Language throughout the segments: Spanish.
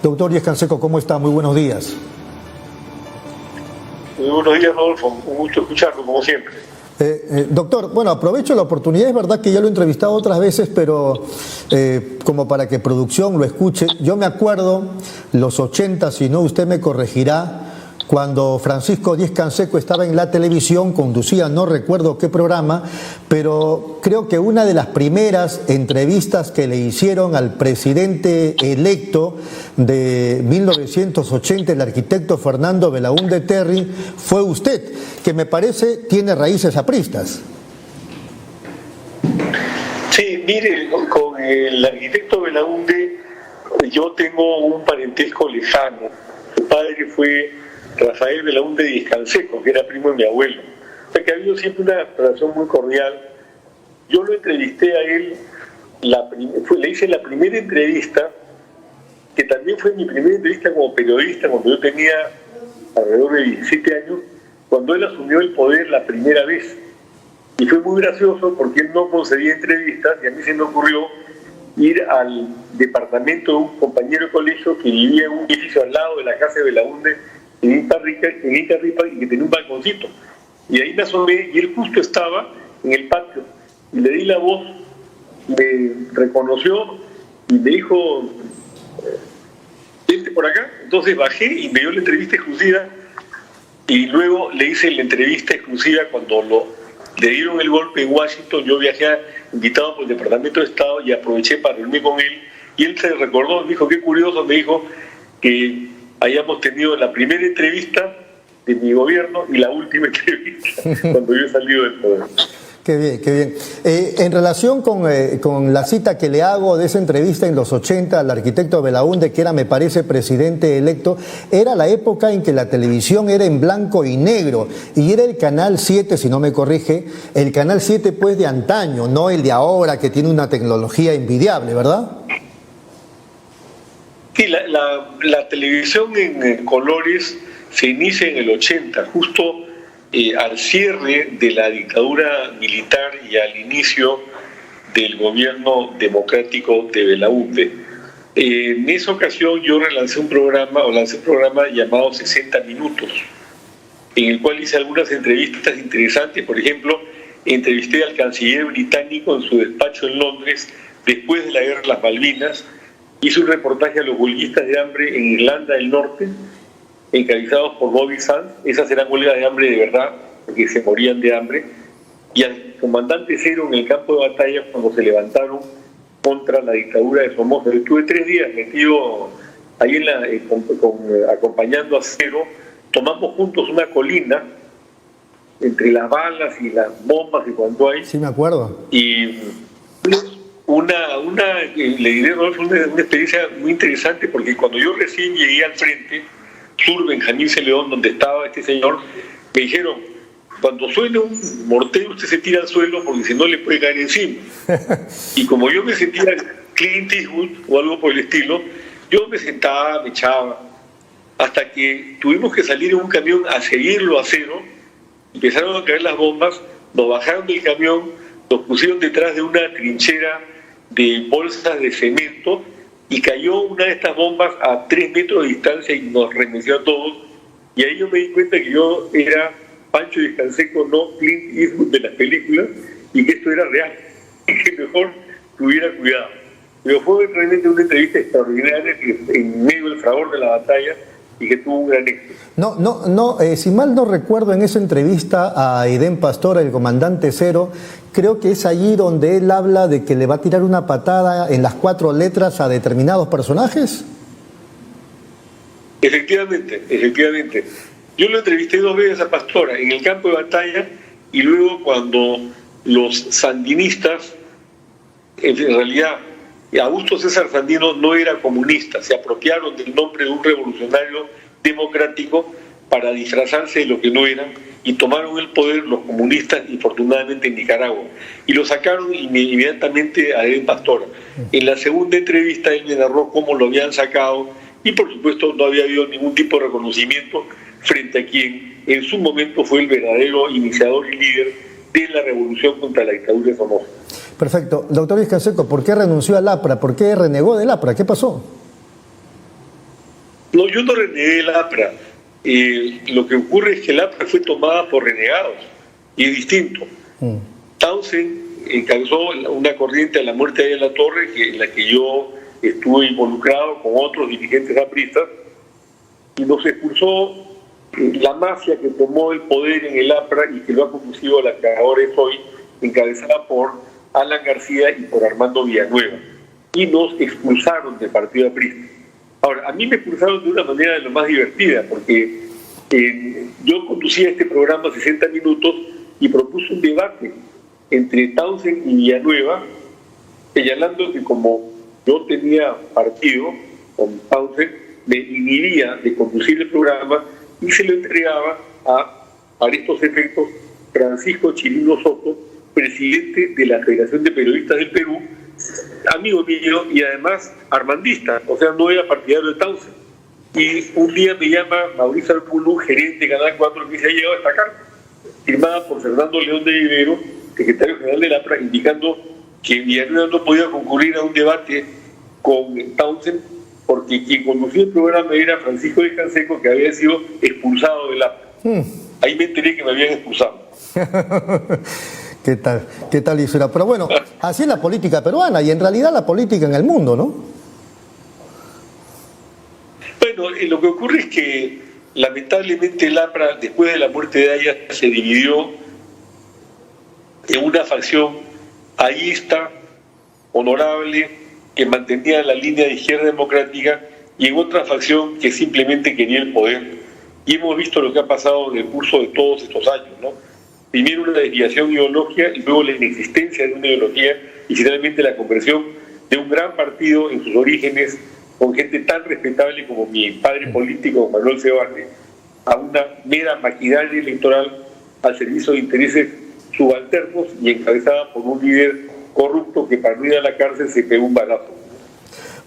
Doctor Díez Canseco, ¿cómo está? Muy buenos días. Muy buenos días, Rodolfo. Un gusto escucharlo, como siempre. Doctor, bueno, aprovecho la oportunidad, es verdad que ya lo he entrevistado otras veces, pero como para que producción lo escuche, yo me acuerdo, los 80, si no usted me corregirá, cuando Francisco Díez Canseco estaba en la televisión, conducía, no recuerdo qué programa, pero creo que una de las primeras entrevistas que le hicieron al presidente electo de 1980, el arquitecto Fernando Belaúnde Terry, fue usted, que me parece tiene raíces apristas. Sí, mire, con el arquitecto Belaúnde yo tengo un parentesco lejano. Su padre fue Rafael Belaúnde Díez Canseco, que era primo de mi abuelo. O sea que ha habido siempre una relación muy cordial. Yo lo entrevisté a él, le hice la primera entrevista, que también fue mi primera entrevista como periodista, cuando yo tenía alrededor de 17 años, cuando él asumió el poder la primera vez. Y fue muy gracioso porque él no concedía entrevistas y a mí se me ocurrió ir al departamento de un compañero de colegio que vivía en un edificio al lado de la casa de Belaúnde, en Inca y que tenía un balconcito. Y ahí me asomé y él justo estaba en el patio. Y le di la voz, me reconoció y me dijo, vente por acá. Entonces bajé y me dio la entrevista exclusiva. Y luego le hice la entrevista exclusiva cuando le dieron el golpe en Washington. Yo viajé invitado por el Departamento de Estado y aproveché para reunirme con él. Y él se recordó, me dijo, qué curioso, me dijo que hayamos tenido la primera entrevista de mi gobierno y la última entrevista cuando yo he salido del poder. Qué bien, qué bien. En relación con la cita que le hago de esa entrevista en los 80 al arquitecto Belaúnde, que era, me parece, presidente electo, era la época en que la televisión era en blanco y negro y era el Canal 7, si no me corrige, el Canal 7 pues de antaño, no el de ahora que tiene una tecnología envidiable, ¿verdad? Sí, la televisión en colores se inicia en el 80, justo al cierre de la dictadura militar y al inicio del gobierno democrático de Belaúnde. En esa ocasión yo lancé un programa llamado 60 Minutos, en el cual hice algunas entrevistas interesantes. Por ejemplo, entrevisté al canciller británico en su despacho en Londres después de la guerra de las Malvinas. Hice un reportaje a los huelguistas de hambre en Irlanda del Norte, encabezados por Bobby Sands. Esas eran huelgas de hambre de verdad, porque se morían de hambre. Y al comandante Cero en el campo de batalla, cuando se levantaron contra la dictadura de Somoza. Yo estuve 3 días metido ahí acompañando a Cero. Tomamos juntos una colina entre las balas y las bombas y cuando hay. Sí, me acuerdo. Y le diré, Rodolfo, una experiencia muy interesante, porque cuando yo recién llegué al frente sur, Benjamín C. León, donde estaba este señor, me dijeron, cuando suene un mortero usted se tira al suelo porque si no le puede caer encima. Y como yo me sentía Clint Eastwood o algo por el estilo, yo me sentaba, me echaba, hasta que tuvimos que salir en un camión a seguirlo a Cero. Empezaron a caer las bombas, nos bajaron del camión, nos pusieron detrás de una trinchera de bolsas de cemento y cayó una de estas bombas a 3 metros de distancia y nos remeció a todos. Y ahí yo me di cuenta que yo era Pancho Díez Canseco, no Clint Eastwood de las películas, y que esto era real, y que mejor tuviera cuidado. Pero fue realmente una entrevista extraordinaria en medio del fragor de la batalla y que tuvo un gran éxito. Si mal no recuerdo, en esa entrevista a Aidén Pastor, el comandante Cero, creo que es allí donde él habla de que le va a tirar una patada en las 4 letras a determinados personajes. Efectivamente. Yo lo entrevisté 2 veces a Pastora, en el campo de batalla y luego cuando los sandinistas, en realidad Augusto César Sandino no era comunista, se apropiaron del nombre de un revolucionario democrático para disfrazarse de lo que no eran y tomaron el poder los comunistas, infortunadamente en Nicaragua, y lo sacaron inmediatamente a Aidén Pastora. En la segunda entrevista él me narró cómo lo habían sacado y por supuesto no había habido ningún tipo de reconocimiento frente a quien en su momento fue el verdadero iniciador y líder de la revolución contra la dictadura de Somoza. Perfecto. Doctor Díez Canseco, ¿por qué renunció al APRA? ¿Por qué renegó del APRA? ¿Qué pasó? No, yo no renegué el APRA. Lo que ocurre es que el APRA fue tomada por renegados y es distinto. Townsend encabezó una corriente a la muerte de la Torre, en la que yo estuve involucrado con otros dirigentes apristas, y nos expulsó la mafia que tomó el poder en el APRA y que lo ha conducido a la que ahora es hoy, encabezada por Alan García y por Armando Villanueva, y nos expulsaron del partido aprista. Ahora, a mí me expulsaron de una manera de lo más divertida, porque yo conducía este programa 60 minutos y propuse un debate entre Townsend y Villanueva, señalando que como yo tenía partido con Townsend, me inhibía de conducir el programa y se lo entregaba para estos efectos, Francisco Chirino Soto, presidente de la Federación de Periodistas del Perú, amigo mío y además armandista, o sea, no era partidario de Townsend. Y un día me llama Mauricio Arpulú, gerente de Canal 4, que dice: ha llegado esta carta, firmada por Fernando León de Vivero, secretario general de la APRA, indicando que Villanueva no podía concurrir a un debate con Townsend porque quien conducía el programa era Francisco de Canseco, que había sido expulsado del APRA. Ahí me enteré que me habían expulsado. ¿Qué tal Isra? Pero bueno, así es la política peruana y en realidad la política en el mundo, ¿no? Bueno, lo que ocurre es que lamentablemente el APRA, después de la muerte de Aya, se dividió en una facción ayista, honorable, que mantenía la línea de izquierda democrática, y en otra facción que simplemente quería el poder. Y hemos visto lo que ha pasado en el curso de todos estos años, ¿no? Primero una desviación ideológica y luego la inexistencia de una ideología y finalmente la conversión de un gran partido en sus orígenes, con gente tan respetable como mi padre político, Manuel Sebastián, a una mera maquinaria electoral al servicio de intereses subalternos y encabezada por un líder corrupto que para no ir a la cárcel se pegó un balazo.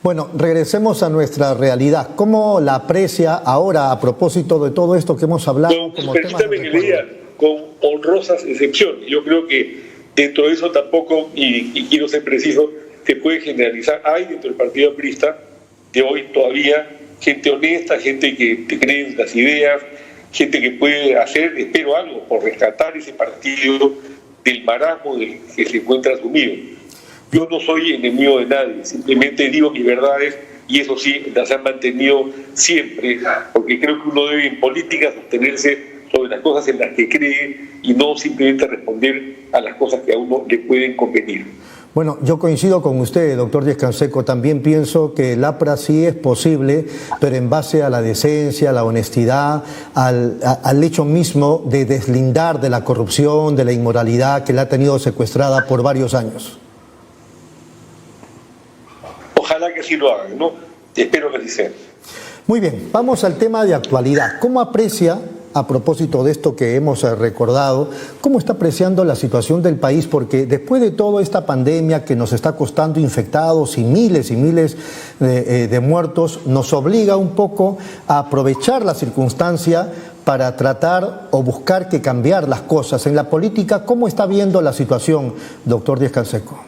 Bueno, regresemos a nuestra realidad. ¿Cómo la aprecia ahora a propósito de todo esto que hemos hablado? Permítame que le diga, con honrosas excepciones. Yo creo que dentro de eso tampoco, y quiero ser preciso, se puede generalizar. Hay dentro del partido aprista de hoy todavía gente honesta, gente que te cree en las ideas, gente que puede hacer, espero, algo por rescatar ese partido del marasmo del que se encuentra sumido. Yo no soy enemigo de nadie, simplemente digo mis verdades y eso sí, las han mantenido siempre, porque creo que uno debe en política sostenerse sobre las cosas en las que cree y no simplemente responder a las cosas que a uno le pueden convenir. Bueno, yo coincido con usted, doctor Díez Canseco. También pienso que el APRA sí es posible, pero en base a la decencia, a la honestidad, al hecho mismo de deslindar de la corrupción, de la inmoralidad que la ha tenido secuestrada por varios años. Ojalá que así lo hagan, ¿no? Espero que así sea. Muy bien, vamos al tema de actualidad. ¿Cómo aprecia, a propósito de esto que hemos recordado, cómo está apreciando la situación del país? Porque después de toda esta pandemia que nos está costando infectados y miles de muertos, nos obliga un poco a aprovechar la circunstancia para tratar o buscar que cambiar las cosas. En la política, ¿cómo está viendo la situación, doctor Díez Canseco?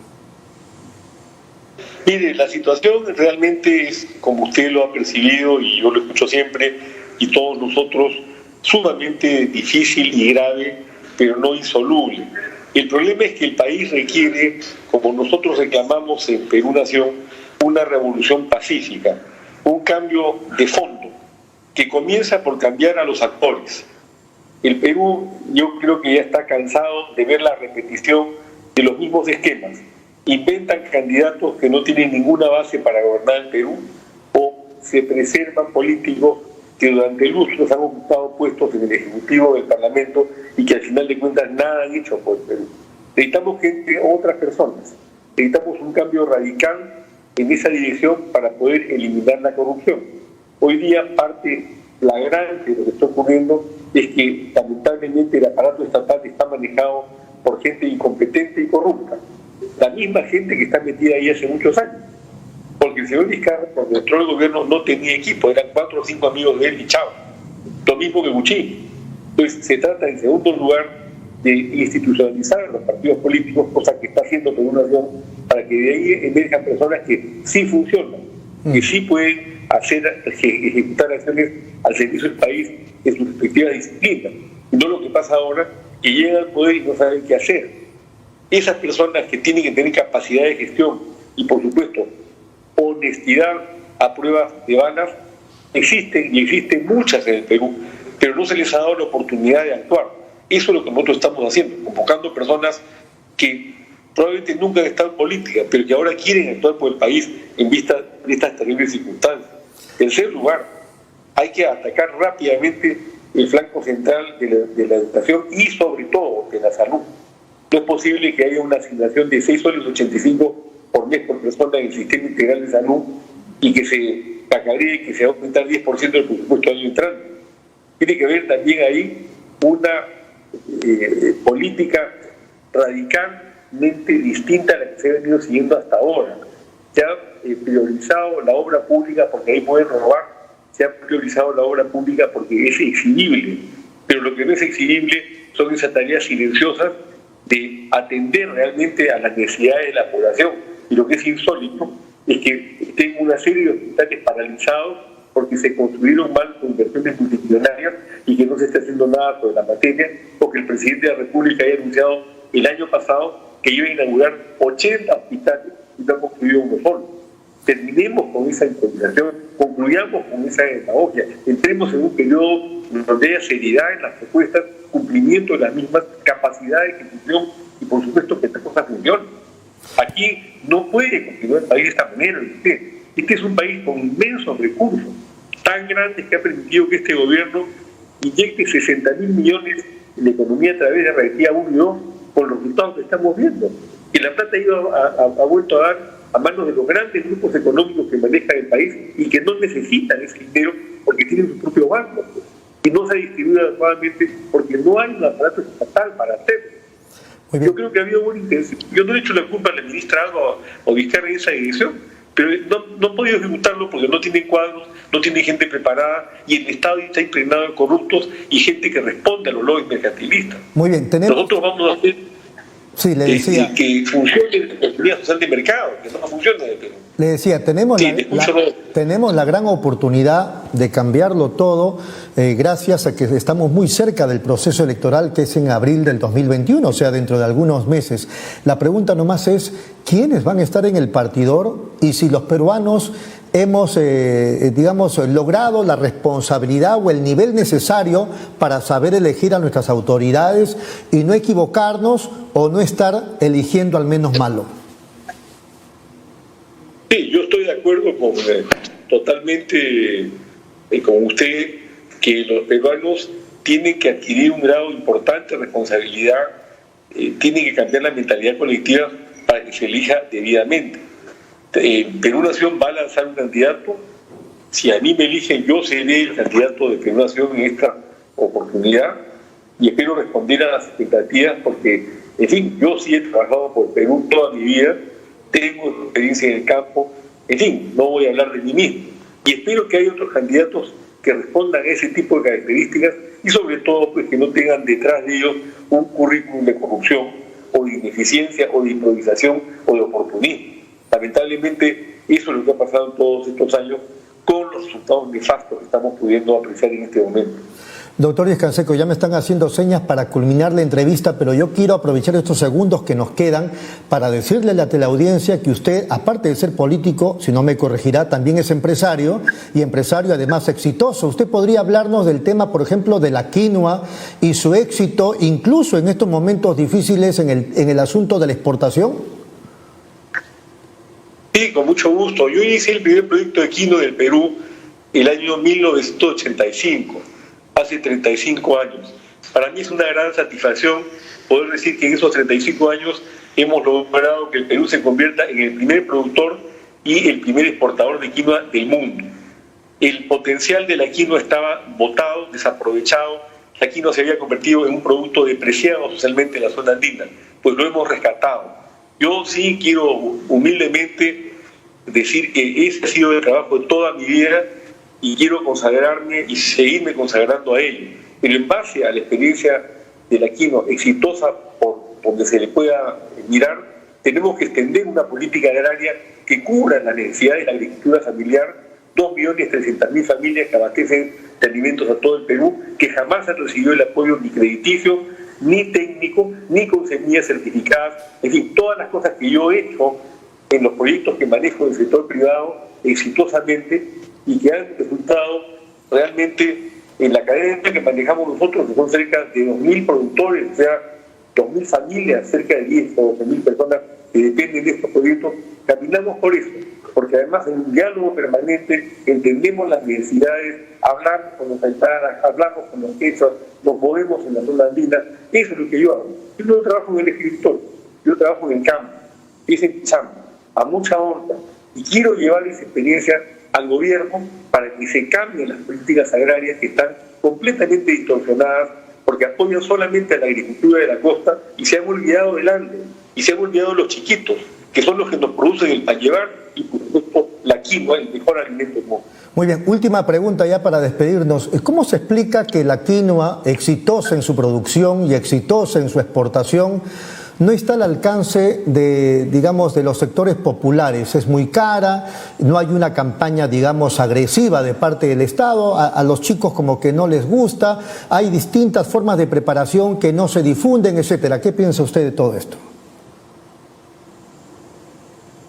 Mire, la situación realmente es, como usted lo ha percibido y yo lo escucho siempre, y todos nosotros, sumamente difícil y grave, pero no insoluble. El problema es que el país requiere, como nosotros reclamamos en Perú Nación, una revolución pacífica, un cambio de fondo, que comienza por cambiar a los actores. El Perú, yo creo que ya está cansado de ver la repetición de los mismos esquemas. Inventan candidatos que no tienen ninguna base para gobernar el Perú, o se preservan políticos que durante lustros han ocupado puestos en el Ejecutivo del Parlamento y que al final de cuentas nada han hecho por el Perú. Necesitamos gente, otras personas. Necesitamos un cambio radical en esa dirección para poder eliminar la corrupción. Hoy día parte flagrante de lo que está ocurriendo es que lamentablemente el aparato estatal está manejado por gente incompetente y corrupta. La misma gente que está metida ahí hace muchos años. Porque el señor Vizcarra, cuando entró el gobierno, no tenía equipo, eran 4 o 5 amigos de él y chao. Lo mismo que Buchín. Entonces se trata, en segundo lugar, de institucionalizar los partidos políticos, cosa que está haciendo Perú Nación, para que de ahí emerjan personas que sí funcionan, que sí pueden ejecutar acciones al servicio del país en sus respectivas disciplinas. Y no lo que pasa ahora, que llegan al poder y no saben qué hacer. Esas personas que tienen que tener capacidad de gestión y, por supuesto, honestidad a pruebas de balas, existen y existen muchas en el Perú, pero no se les ha dado la oportunidad de actuar. Eso es lo que nosotros estamos haciendo, convocando personas que probablemente nunca han estado en política, pero que ahora quieren actuar por el país en vista de estas terribles circunstancias. En tercer lugar, hay que atacar rápidamente el flanco central de la educación y sobre todo de la salud. No es posible que haya una asignación de 6,85 soles por mes por persona en el sistema integral de salud y que se cacaree que se va a aumentar 10% del presupuesto del año entrante. Tiene que haber también ahí una política radicalmente distinta a la que se ha venido siguiendo hasta ahora. Se ha priorizado la obra pública porque ahí pueden robar, se ha priorizado la obra pública porque es exhibible, pero lo que no es exhibible son esas tareas silenciosas de atender realmente a las necesidades de la población. Y lo que es insólito es que estén una serie de hospitales paralizados porque se construyeron mal con inversiones multimillonarias y que no se está haciendo nada sobre la materia, porque el presidente de la República había anunciado el año pasado que iba a inaugurar 80 hospitales y no ha construido uno solo. Terminemos con esa improvisación, concluyamos con esa demagogia, entremos en un periodo donde haya seriedad en las propuestas, cumplimiento de las mismas, capacidad de ejecución y por supuesto que estas cosas funcionen. Aquí no puede continuar el país de esta manera. Este es un país con inmensos recursos, tan grandes que ha permitido que este gobierno inyecte 60.000 millones en la economía a través de Reactiva 1 y 2 con los resultados que estamos viendo. Que la plata ha vuelto a dar a manos de los grandes grupos económicos que manejan el país y que no necesitan ese dinero porque tienen su propio banco. Y no se ha distribuido adecuadamente porque no hay un aparato estatal para hacerlo. Yo creo que ha habido buena intención. Yo no le he hecho la culpa a la ministra Alba o Vizcarra en esa dirección, pero no han podido ejecutarlo porque no tienen cuadros, no tienen gente preparada y el Estado está impregnado de corruptos y gente que responde a los lobbies mercantilistas. Muy bien, nosotros vamos a hacer que funcione la economía social de mercado, que no funcione en el Perú. Le decía, tenemos la gran oportunidad de cambiarlo todo gracias a que estamos muy cerca del proceso electoral que es en abril del 2021, o sea, dentro de algunos meses. La pregunta nomás es, ¿quiénes van a estar en el partidor? Y si los peruanos hemos, logrado la responsabilidad o el nivel necesario para saber elegir a nuestras autoridades y no equivocarnos o no estar eligiendo al menos malo. Sí, yo estoy de acuerdo totalmente con usted que los peruanos tienen que adquirir un grado importante de responsabilidad, tienen que cambiar la mentalidad colectiva para que se elija debidamente. Perú Nación va a lanzar un candidato. Si a mí me eligen, yo seré el candidato de Perú Nación en esta oportunidad y espero responder a las expectativas porque, en fin, yo sí he trabajado por Perú toda mi vida, tengo experiencia en el campo, en fin, no voy a hablar de mí mismo. Y espero que haya otros candidatos que respondan a ese tipo de características y sobre todo pues, que no tengan detrás de ellos un currículum de corrupción o de ineficiencia o de improvisación o de oportunismo. Lamentablemente eso es lo que ha pasado en todos estos años con los resultados nefastos que estamos pudiendo apreciar en este momento. Doctor Díaz Canseco, ya me están haciendo señas para culminar la entrevista, pero yo quiero aprovechar estos segundos que nos quedan para decirle a la teleaudiencia que usted, aparte de ser político, si no me corregirá, también es empresario, y empresario además exitoso. ¿Usted podría hablarnos del tema, por ejemplo, de la quinoa y su éxito, incluso en estos momentos difíciles en el asunto de la exportación? Sí, con mucho gusto. Yo inicié el primer proyecto de quinoa del Perú el año 1985. Hace 35 años. Para mí es una gran satisfacción poder decir que en esos 35 años hemos logrado que el Perú se convierta en el primer productor y el primer exportador de quinoa del mundo. El potencial de la quinoa estaba botado, desaprovechado. La quinoa se había convertido en un producto depreciado socialmente en la zona andina, pues lo hemos rescatado. Yo sí quiero humildemente decir que ese ha sido el trabajo de toda mi vida y quiero consagrarme y seguirme consagrando a ello. Pero en base a la experiencia de la quinoa exitosa por donde se le pueda mirar, tenemos que extender una política agraria que cubra la necesidad de la agricultura familiar 2.300.000 familias que abastecen de alimentos a todo el Perú, que jamás han recibido el apoyo ni crediticio, ni técnico, ni con semillas certificadas, en fin, todas las cosas que yo he hecho en los proyectos que manejo en el sector privado exitosamente y que han resultado realmente en la cadena que manejamos nosotros, que son cerca de 2.000 productores, o sea, 2.000 familias, cerca de 10 o 12.000 personas que dependen de estos proyectos, caminamos por eso, porque además en un diálogo permanente entendemos las necesidades, hablamos con los haitanas, hablamos con los quechas, nos movemos en la zona andina. Eso es lo que yo hago. Yo no trabajo en el escritorio, yo trabajo en el campo, es en chamba, a mucha honra, y quiero llevar esa experiencia al gobierno para que se cambien las políticas agrarias que están completamente distorsionadas porque apoyan solamente a la agricultura de la costa y se han olvidado del hambre y se han olvidado de los chiquitos, que son los que nos producen el pan llevar y por supuesto la quinoa, el mejor alimento del mundo. Muy bien, última pregunta ya para despedirnos. ¿Cómo se explica que la quinoa, exitosa en su producción y exitosa en su exportación, no está al alcance de, digamos, de los sectores populares? Es muy cara, no hay una campaña, digamos, agresiva de parte del Estado, a los chicos como que no les gusta, hay distintas formas de preparación que no se difunden, etcétera. ¿Qué piensa usted de todo esto?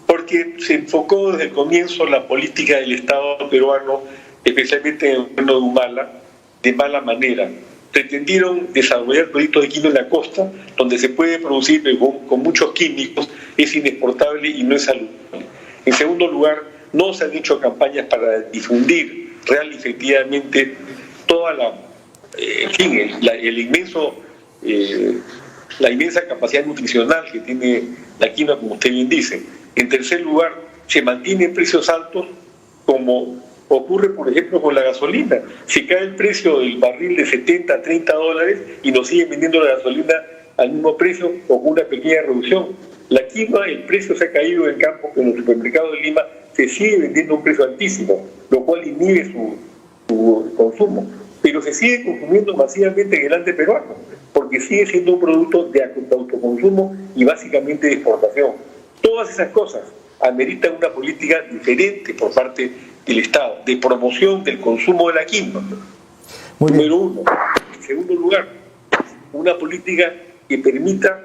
Porque se enfocó desde el comienzo la política del Estado peruano, especialmente en el gobierno de Humala, de mala manera. Pretendieron desarrollar proyectos de quinoa en la costa, donde se puede producir con muchos químicos, es inexportable y no es saludable. En segundo lugar, no se han hecho campañas para difundir real y efectivamente toda la inmensa capacidad nutricional que tiene la quinoa, como usted bien dice. En tercer lugar, se mantienen precios altos como ocurre, por ejemplo, con la gasolina. Se cae el precio del barril de 70 a 30 dólares y nos siguen vendiendo la gasolina al mismo precio o con una pequeña reducción. La quinoa, el precio se ha caído en el campo, que en los supermercados de Lima se sigue vendiendo a un precio altísimo, lo cual inhibe su consumo. Pero se sigue consumiendo masivamente en el ande peruano, porque sigue siendo un producto de autoconsumo y básicamente de exportación. Todas esas cosas ameritan una política diferente por parte del Estado, de promoción del consumo de la quinoa. Número uno. En segundo lugar, una política que permita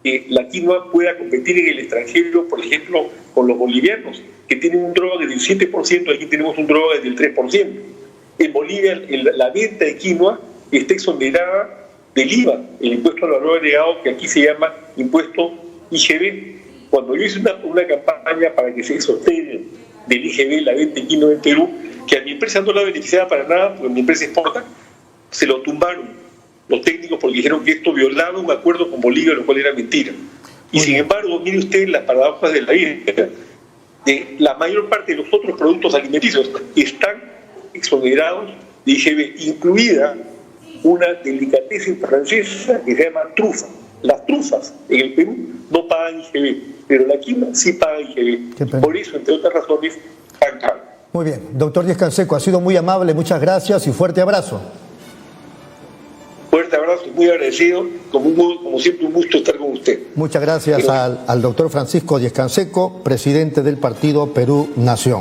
que la quinoa pueda competir en el extranjero, por ejemplo, con los bolivianos, que tienen un droga del 7%, aquí tenemos un droga del 3%. En Bolivia la venta de quinoa está exonerada del IVA, el impuesto al valor agregado, que aquí se llama impuesto IGB. Cuando yo hice una campaña para que se sostenga del IGB la venta de quinoa en Perú, que a mi empresa no la beneficiaba para nada, porque mi empresa exporta, se lo tumbaron los técnicos porque dijeron que esto violaba un acuerdo con Bolivia, lo cual era mentira. Y sin embargo, mire usted las paradojas de la vida. La mayor parte de los otros productos alimenticios están exonerados de IGB, incluida una delicatessen francesa que se llama trufa. Las trufas en el Perú no pagan IGB, pero la quinoa sí paga IGB. Por eso, entre otras razones, tan caro. Muy bien, doctor Díez Canseco, ha sido muy amable, muchas gracias y fuerte abrazo. Fuerte abrazo, muy agradecido, como siempre un gusto estar con usted. Muchas gracias al doctor Francisco Díez Canseco, presidente del partido Perú Nación.